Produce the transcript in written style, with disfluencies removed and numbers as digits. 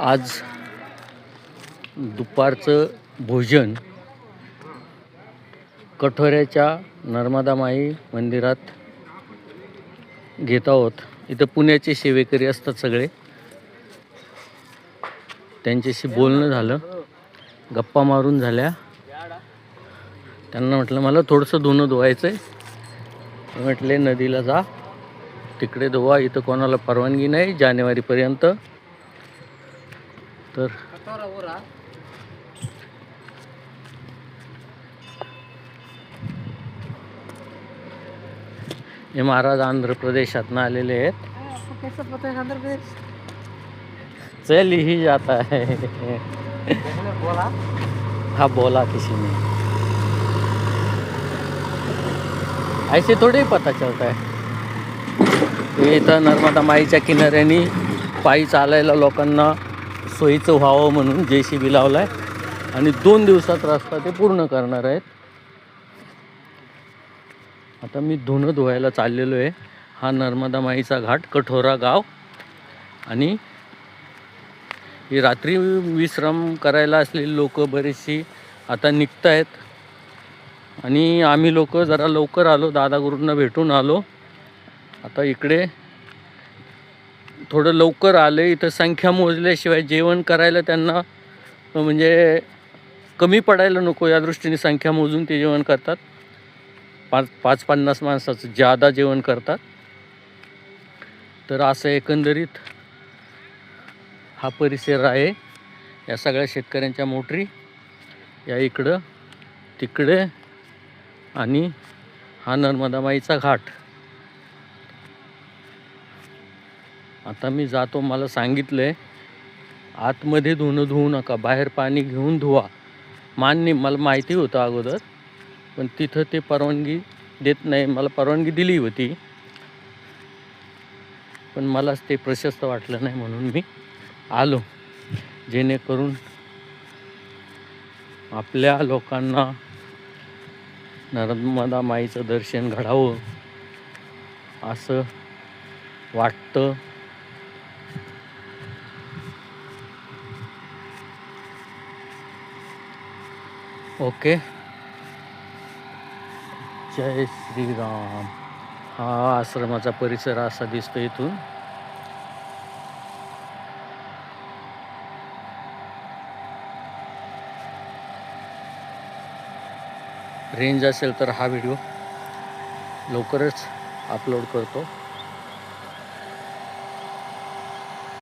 आज दुपारचं भोजन कठोऱ्याच्या नर्मदामाई मंदिरात घेत आहोत. इथं पुण्याचे सेवेकरी असतात सगळे, त्यांच्याशी बोलणं झालं, गप्पा मारून झाल्या. त्यांना म्हटलं मला थोडंसं धुणं धुवायचं आहे. म्हटले नदीला जा, तिकडे धुवा, इथं कोणाला परवानगी नाही जानेवारीपर्यंत. तर हे महाराज आंध्र प्रदेशातनं आलेले आहेत. कैसा पता है आंध्र प्रदेश? चल ही जाता है. बोला हाँ बोला किसी ने, ऐसे थोड़े ही पता चलता है. हे इथं नर्मदा माईच्या किनाऱ्याने पायी चालायला लोकांना सोयीचं व्हावं म्हणून JCB लावलाय आणि 2 दिवसात रस्ता ते पूर्ण करणार आहेत. आता मी धुणं धुवायला चाललेलो आहे. हा नर्मदा माईचा घाट, कठोरा गाव. आणि ही रात्री विश्राम करायला असलेली लोक बरीचशी आता निघत आहेत. आणि आम्ही लोक जरा लवकर आलो, दादा गुरूंना भेटून आलो. आता इकडे थोडं लवकर आले. इथं संख्या मोजल्याशिवाय जेवण करायला त्यांना म्हणजे कमी पडायला नको या दृष्टीने संख्या मोजून ते जेवण करतात. 50 माणसाचं जादा जेवण करतात. तर असं एकंदरीत हा परिसर आहे. या सगळ्या शेतकऱ्यांच्या मोटरी या इकडं तिकडे, आणि हा नर्मदा माईचा घाट. आता मी जातो. मला सांगितलं आहे आतमध्ये धुणं धुवू नका, बाहेर पाणी घेऊन धुवा. मान्य, मला माहिती होतं अगोदर, पण तिथं ते परवानगी देत नाही. मला परवानगी दिली होती, पण मलाच ते प्रशस्त वाटलं नाही म्हणून मी आलो, जेणेकरून आपल्या लोकांना नर्मदा माईचं दर्शन घडावं असं वाटतं. ओके, जय श्रीराम. हा आश्रमाचा परिसर असा दिसतो इथून. रेंज असेल तर हा व्हिडिओ लवकरच अपलोड करतो.